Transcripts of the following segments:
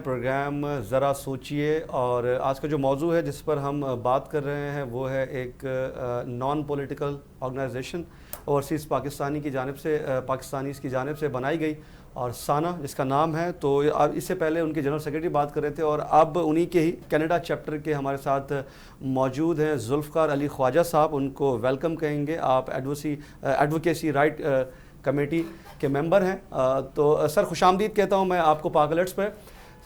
Programme ذرا سوچئے، اور آج کا جو موضوع ہے جس پر ہم بات کر رہے ہیں وہ ہے ایک non political organization overseas Pakistanis کی جانب سے بنائی گئی، اور سانا جس کا نام ہے. تو اس سے پہلے ان کے جنرل سیکریٹری بات کر رہے تھے، اور اب انہی کے ہی کینیڈا چیپٹر کے ہمارے ساتھ موجود ہیں ذوالفقار علی خواجہ صاحب. ان کو ویلکم کہیں گے. آپ ایڈوکیسی رائٹ کمیٹی کے ممبر ہیں. تو سر خوش آمدید کہتا ہوں میں آپ کو پاک الرٹس پہ.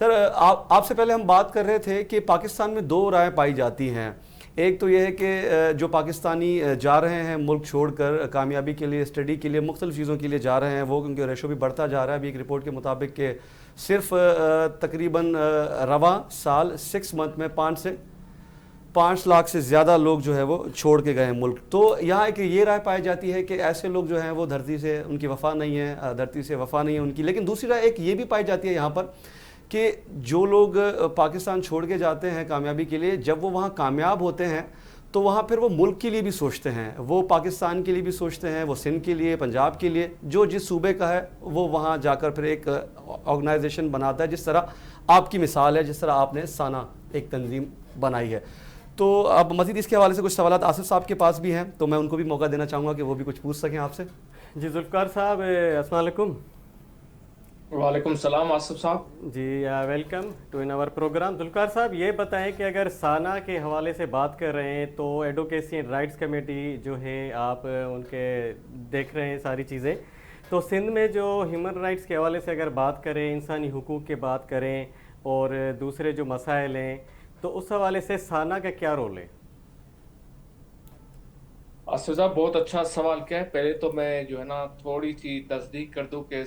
سر آپ سے پہلے ہم بات کر رہے تھے کہ پاکستان میں دو رائے پائی جاتی ہیں. ایک تو یہ ہے کہ جو پاکستانی جا رہے ہیں ملک چھوڑ کر کامیابی کے لیے، اسٹڈی کے لیے، مختلف چیزوں کے لیے جا رہے ہیں، وہ کیونکہ ریشو بھی بڑھتا جا رہا ہے. ابھی ایک رپورٹ کے مطابق کہ صرف تقریباً رواں سال 6 منتھ میں 5 لاکھ سے زیادہ لوگ جو ہے وہ چھوڑ کے گئے ہیں ملک. تو یہاں ایک یہ رائے پائی جاتی ہے کہ ایسے لوگ جو ہیں وہ دھرتی سے ان کی وفا نہیں ہے، دھرتی سے وفا نہیں ہے ان کی. لیکن دوسری رائے ایک یہ بھی پائی جاتی ہے یہاں پر کہ جو لوگ پاکستان چھوڑ کے جاتے ہیں کامیابی کے لیے، جب وہ وہاں کامیاب ہوتے ہیں تو وہاں پھر وہ ملک کے لیے بھی سوچتے ہیں، وہ پاکستان کے لیے بھی سوچتے ہیں، وہ سندھ کے لیے، پنجاب کے لیے، جو جس صوبے کا ہے وہ وہاں جا کر پھر ایک آرگنائزیشن بناتا ہے، جس طرح آپ کی مثال ہے، جس طرح آپ نے سانا ایک تنظیم بنائی ہے. تو اب مزید اس کے حوالے سے کچھ سوالات آصف صاحب کے پاس بھی ہیں، تو میں ان کو بھی موقع دینا چاہوں گا کہ وہ بھی کچھ پوچھ سکیں آپ سے. جی ذوالفقار صاحب السلام علیکم. وعلیکم السلام آصف صاحب. جی welcome to in our programme. Zulfiqar صاحب یہ بتائیں کہ اگر سانا کے حوالے سے بات کر رہے ہیں تو ایڈوکیسی اینڈ رائٹس کمیٹی جو ہے آپ ان کے دیکھ رہے ہیں ساری چیزیں، تو سندھ میں جو ہیومن رائٹس کے حوالے سے اگر بات کریں، انسانی حقوق کی بات کریں اور دوسرے جو مسائل ہیں، تو اس حوالے سے سانا کا کیا رول ہے؟ آصف صاحب بہت اچھا سوال کیا ہے. پہلے تو میں جو ہے نا تھوڑی سی تصدیق کر دوں کہ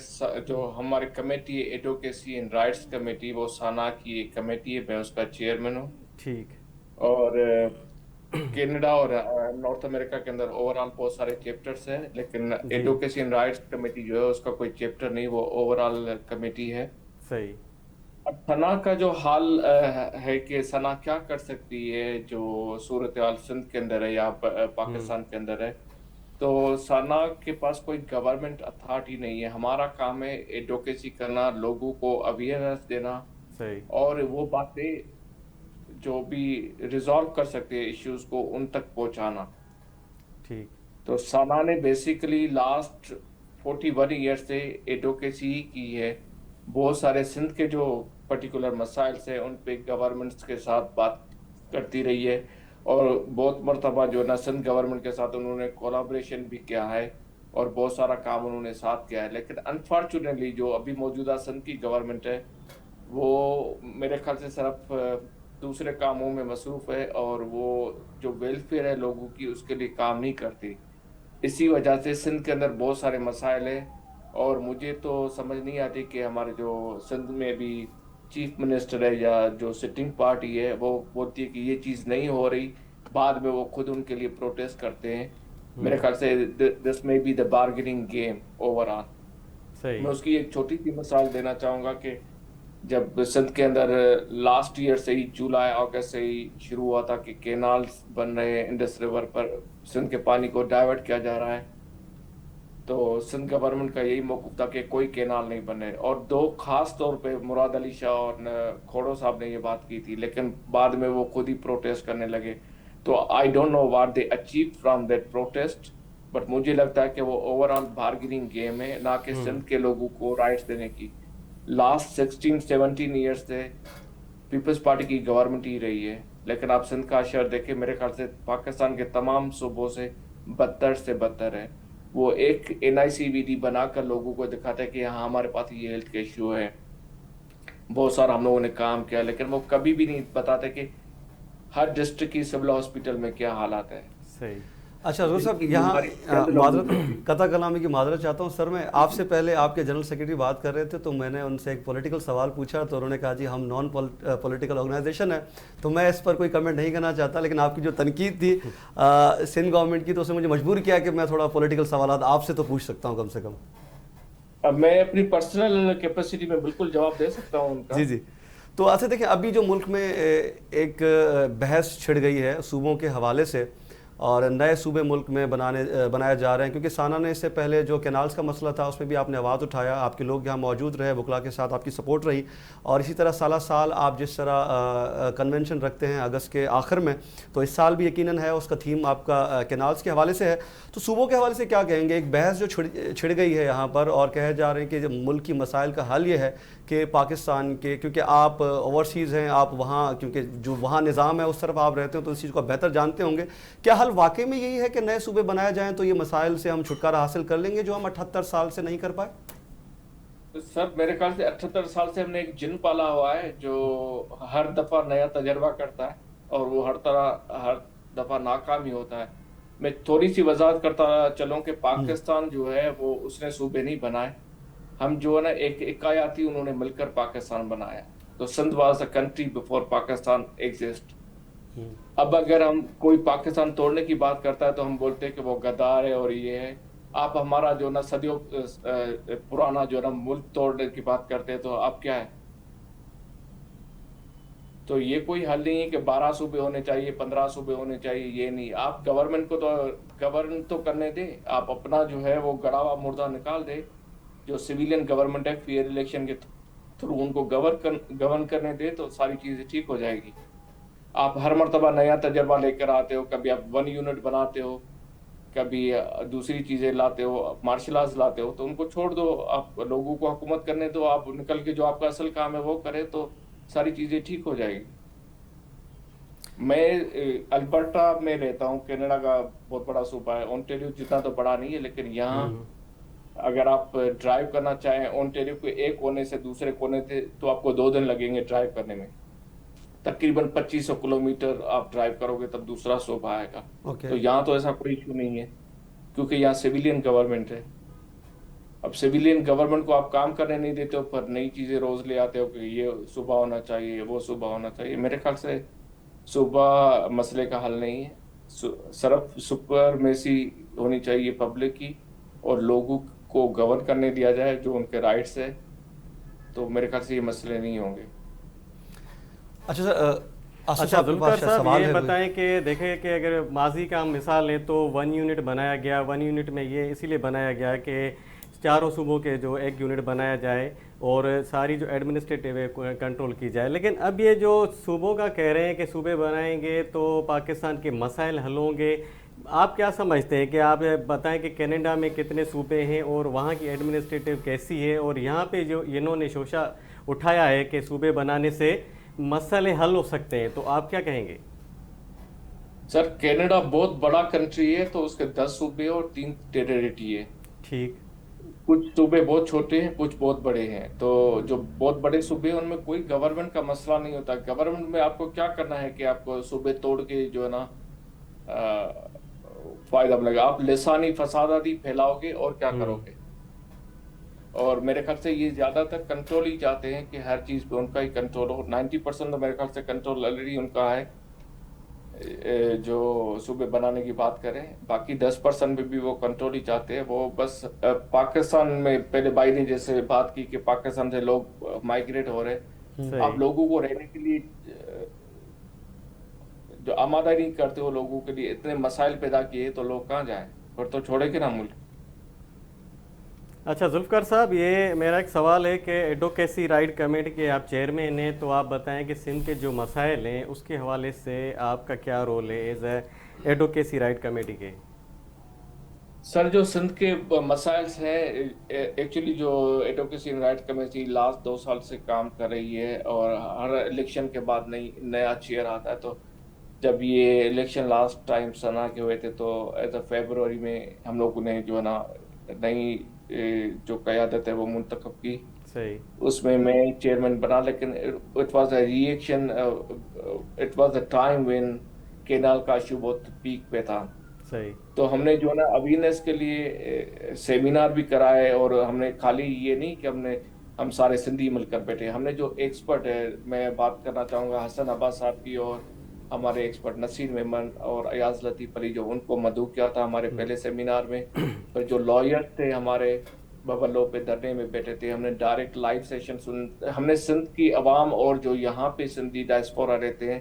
جو ہماری کمیٹی ہے ایڈوکیسی اینڈ رائٹس کمیٹی، وہ سانا کی ایک کمیٹی ہے، میں اس کا چیئرمین ہوں. ٹھیک. اور کینیڈا اور نارتھ امریکہ کے اندر اوور آل بہت سارے چیپٹرز ہیں، لیکن جی ایڈوکیسی اینڈ رائٹس کمیٹی جو ہے اس کا کوئی چیپٹر نہیں، وہ اوور آل کمیٹی ہے. صحیح. اب ثنا کا جو حال ہے کہ ثنا کیا کر سکتی ہے جو صورتحال سندھ کے اندر ہے یا پاکستان کے اندر ہے، تو ثنا کے پاس کوئی گورنمنٹ اتھارٹی نہیں ہے. ہمارا کام ہے ایڈوکیسی کرنا، لوگوں کو اویئرنیس دینا، صحیح. اور وہ باتیں جو بھی ریزالو کر سکتے ہیں ایشوز کو ان تک پہنچانا. ٹھیک. تو ثنا نے بیسیکلی لاسٹ 41 ایئر سے ایڈوکیسی کی ہے. بہت سارے سندھ کے جو پرٹیکولر مسائل سے ان پہ گورنمنٹس کے ساتھ بات کرتی رہی ہے، اور بہت مرتبہ جو نا سندھ گورنمنٹ کے ساتھ انہوں نے کولابریشن بھی کیا ہے اور بہت سارا کام انہوں نے ساتھ کیا ہے. لیکن انفارچونیٹلی جو ابھی موجودہ سندھ کی گورنمنٹ ہے وہ میرے خیال سے صرف دوسرے کاموں میں مصروف ہے، اور وہ جو ویلفیئر ہے لوگوں کی اس کے لیے کام نہیں کرتی. اسی وجہ سے سندھ کے اندر بہت سارے مسائل ہیں، اور مجھے تو سمجھ نہیں آتی کہ ہمارے جو سندھ میں بھی چیف منسٹر ہے یا جو سٹنگ پارٹی ہے وہ بولتی ہے کہ یہ چیز نہیں ہو رہی، بعد میں وہ خود ان کے لیے پروٹیسٹ کرتے ہیں. میرے خیال سے this may be the bargaining game overall. صحیح. میں اس کی ایک چھوٹی سی مثال دینا چاہوں گا کہ جب سندھ کے اندر لاسٹ ایئر سے ہی جولائی اگست سے ہی شروع ہوا تھا کہ کینالز بن رہے ہیں انڈس ریور پر، سندھ کے پانی کو ڈائیورٹ کیا جا رہا ہے، تو سندھ گورنمنٹ کا یہی موقف تھا کہ کوئی کینال نہیں بنے. اور دو خاص طور پہ مراد علی شاہ اور کھوڑو صاحب نے یہ بات کی تھی، لیکن بعد میں وہ خود ہی پروٹیسٹ کرنے لگے. تو I don't know what they achieve from that protest, but مجھے لگتا ہے کہ وہ اوور آل بارگیننگ گیم ہے، نہ کہ سندھ کے لوگوں کو رائٹس دینے کی. لاسٹ 16-17 ایئر سے پیپلز پارٹی کی گورنمنٹ ہی رہی ہے، لیکن آپ سندھ کا شہر دیکھیں، میرے خیال سے پاکستان کے تمام صوبوں سے بدتر سے بدتر ہے. وہ ایک NICVD بنا کر لوگوں کو دکھاتا ہے کہ ہاں ہمارے پاس یہ ہیلتھ کے ایشو ہے، بہت سارا ہم لوگوں نے کام کیا، لیکن وہ کبھی بھی نہیں بتاتے کہ ہر ڈسٹرکٹ کی سول ہاسپٹل میں کیا حالات ہے. صحیح. اچھا حضور صاحب، یہاں معذرت قطع کلامی کی معذرت چاہتا ہوں سر. میں آپ سے پہلے آپ کے جنرل سیکریٹری بات کر رہے تھے تو میں نے ان سے ایک پولیٹیکل سوال پوچھا تو انہوں نے کہا جی ہم نان پولیٹیکل آرگنائزیشن ہے، تو میں اس پر کوئی کمنٹ نہیں کرنا چاہتا. لیکن آپ کی جو تنقید تھی سندھ گورنمنٹ کی، تو اس نے مجھے مجبور کیا کہ میں تھوڑا پولیٹیکل سوالات آپ سے تو پوچھ سکتا ہوں کم سے کم. اب میں اپنی پرسنل کیپیسٹی میں بالکل جواب دے سکتا ہوں ان کا. جی. تو ایسے دیکھیں ابھی جو ملک میں ایک بحث چھڑ گئی ہے صوبوں کے حوالے سے، اور نئے صوبے ملک میں بنائے جا رہے ہیں، کیونکہ سانا نے اس سے پہلے جو کینالز کا مسئلہ تھا اس میں بھی آپ نے آواز اٹھایا، آپ کے لوگ یہاں موجود رہے، وکلاء کے ساتھ آپ کی سپورٹ رہی، اور اسی طرح سالہ سال آپ جس طرح کنونشن رکھتے ہیں اگست کے آخر میں، تو اس سال بھی یقیناً ہے اس کا تھیم آپ کا کینالز کے حوالے سے ہے۔ تو صوبوں کے حوالے سے کیا کہیں گے؟ ایک بحث جو چھڑ گئی ہے یہاں پر، اور کہے جا رہے ہیں کہ ملک کی مسائل کا حل یہ ہے کہ پاکستان کے، کیونکہ آپ اوورسیز ہیں، آپ وہاں کیونکہ جو وہاں نظام ہے اس طرف آپ رہتے ہیں تو اس چیز کو بہتر جانتے ہوں گے، کیا حل واقعی میں یہی ہے کہ نئے صوبے بنائے جائیں تو یہ مسائل سے ہم چھٹکارا حاصل کر لیں گے جو ہم 78 سال سے نہیں کر پائے؟ سر میرے خیال سے 78 سال سے ہم نے ایک جن پالا ہوا ہے جو ہر دفعہ نیا تجربہ کرتا ہے اور وہ ہر دفعہ ناکام ہی ہوتا ہے۔ میں تھوڑی سی وضاحت کرتا چلوں کہ پاکستان جو ہے وہ اس نے صوبے نہیں بنائے، ہم جو ہے نا ایک اکایاتی انہوں نے مل کر پاکستان بنایا۔ تو Sindh was a country before Pakistan exist. اب اگر ہم کوئی پاکستان توڑنے کی بات کرتا ہے تو ہم بولتے ہیں کہ وہ غدار ہے اور یہ ہے۔ آپ ہمارا جو نا صدیوں پرانا جو نا ملک توڑنے کی بات کرتے ہیں تو آپ کیا ہے؟ تو یہ کوئی حل نہیں ہے کہ 12 صوبے ہونے چاہیے، 15 صوبے ہونے چاہیے، یہ نہیں۔ آپ گورنمنٹ کو تو گورن تو کرنے دیں، آپ اپنا جو ہے وہ گڑا ہوا مردہ نکال دے، جو سویلین گورنمنٹ ہے فیئر الیکشن کے تھرو ان کو گورن کرنے دے تو ساری چیزیں ٹھیک ہو جائے گی۔ آپ ہر مرتبہ نیا تجربہ لے کر آتے ہو، کبھی آپ 1 یونٹ بناتے ہو، کبھی دوسری چیزیں لاتے ہو، مارشل آرٹس لاتے ہو، تو ان کو چھوڑ دو، آپ لوگوں کو حکومت کرنے دو، آپ نکل کے جو آپ کا اصل کام ہے وہ کرے تو ساری چیزیں ٹھیک ہو جائے گی۔ میں البرٹا میں رہتا ہوں، کینیڈا کا بہت بڑا صوبہ ہے، اونٹیریو جتنا تو بڑا نہیں ہے، لیکن یہاں اگر آپ ڈرائیو کرنا چاہیں اونٹیریو کے ایک کونے سے دوسرے کونے سے تو آپ کو 2 دن لگیں گے ڈرائیو کرنے میں۔ تقریباً 2500 کلومیٹر آپ ڈرائیو کرو گے تب دوسرا صوبہ آئے گا۔ تو یہاں تو ایسا کوئی ایشو نہیں ہے کیونکہ یہاں سویلین گورنمنٹ ہے۔ اب سویلین گورنمنٹ کو آپ کام کرنے نہیں دیتے ہو، پر نئی چیزیں روز لے آتے ہو کہ یہ صوبہ ہونا چاہیے، وہ صوبہ ہونا چاہیے۔ میرے خیال سے صوبہ مسئلے کا حل نہیں ہے، صرف سپرمیسی ہونی چاہیے پبلک کی اور لوگوں کو گورن کرنے دیا جائے جو ان کے رائٹس ہے، تو میرے خیال سے یہ مسئلے نہیں ہوں گے۔ اچھا ذوالفقار صاحب یہ بتائیں کہ دیکھیں کہ اگر ماضی کا ہم مثال لیں تو 1 یونٹ بنایا گیا، 1 یونٹ میں یہ اسی لیے بنایا گیا کہ چاروں صوبوں کے جو 1 یونٹ بنایا جائے اور ساری جو ایڈمنسٹریٹو ہے کنٹرول کی جائے، لیکن اب یہ جو صوبوں کا کہہ رہے ہیں کہ صوبے بنائیں گے تو پاکستان کے مسائل حل ہوں گے، آپ کیا سمجھتے ہیں کہ آپ بتائیں کہ کینیڈا میں کتنے صوبے ہیں اور وہاں کی ایڈمنسٹریٹو کیسی ہے، اور یہاں پہ جو انہوں نے شوشہ اٹھایا ہے کہ صوبے بنانے سے مسئلے حل ہو سکتے ہیں، تو آپ کیا کہیں گے؟ سر کینیڈا بہت بڑا کنٹری ہے تو اس کے 10 صوبے اور 3 ٹیریٹری ہے۔ ٹھیک، کچھ صوبے بہت چھوٹے ہیں، کچھ بہت بڑے ہیں، تو جو بہت بڑے صوبے ہیں ان میں کوئی گورنمنٹ کا مسئلہ نہیں ہوتا۔ گورنمنٹ میں آپ کو کیا کرنا ہے کہ آپ کو صوبے توڑ کے جو ہے نا فائدہ ملے گا، آپ لسانی فساداتی پھیلاؤ گے اور کیا کرو گے؟ اور میرے خیال سے یہ زیادہ تر کنٹرول ہی چاہتے ہیں کہ ہر چیز پہ ان کا ہی کنٹرول ہو۔ 90% تو میرے خیال سے کنٹرول آلریڈی ان کا ہے جو صوبے بنانے کی بات کریں، باقی 10% پہ بھی وہ کنٹرول ہی چاہتے ہیں۔ وہ بس پاکستان میں پہلے بھائی نے جیسے بات کی کہ پاکستان سے لوگ مائگریٹ ہو رہے، آپ لوگوں کو رہنے کے لیے جو آمادہ نہیں کرتے ہو، لوگوں کے لیے اتنے مسائل پیدا کیے تو لوگ کہاں جائیں؟ پھر تو چھوڑے گے نا ملک۔ اچھا ذوالفقار صاحب، یہ میرا ایک سوال ہے کہ ایڈوکیسی رائٹ کمیٹی کے آپ چیئرمین ہیں، تو آپ بتائیں کہ سندھ کے جو مسائل ہیں اس کے حوالے سے آپ کا کیا رول ہے as a advocacy right committee کے؟ سر جو سندھ کے مسائل ہیں، ایکچولی جو ایڈوکیسی رائٹ کمیٹی لاسٹ 2 سال سے کام کر رہی ہے اور ہر الیکشن کے بعد نیا چیئر آتا ہے، تو جب یہ الیکشن لاسٹ ٹائم سنا کے ہوئے تھے تو ایز اے فیبروری میں ہم لوگوں نے جو ہے نا نئی جو قیادت ہے وہ منتخب کی، اس میں چیئرمین بنا، لیکن it was a reaction, it was a time when canal کا ایشو بہت پیک پہ تھا۔ تو ہم نے جو ہے نا اویئرنیس کے لیے سیمینار بھی کرائے، اور ہم نے خالی یہ نہیں کہ ہم سارے سندھی مل کر بیٹھے، ہم نے جو ایکسپرٹ ہے، میں بات کرنا چاہوں گا حسن عباس صاحب کی، اور ہمارے ایکسپرٹ نصیر میمن اور ایاز لطیف علی، جو ان کو مدعو کیا تھا ہمارے پہلے سیمینار میں، اور جو لائرز تھے ہمارے ببلو پہ دھرنے میں بیٹھے تھے، ہم نے ڈائریکٹ لائیو سیشن ہم نے سندھ کی عوام اور جو یہاں پہ سندھی ڈائسپورا رہتے ہیں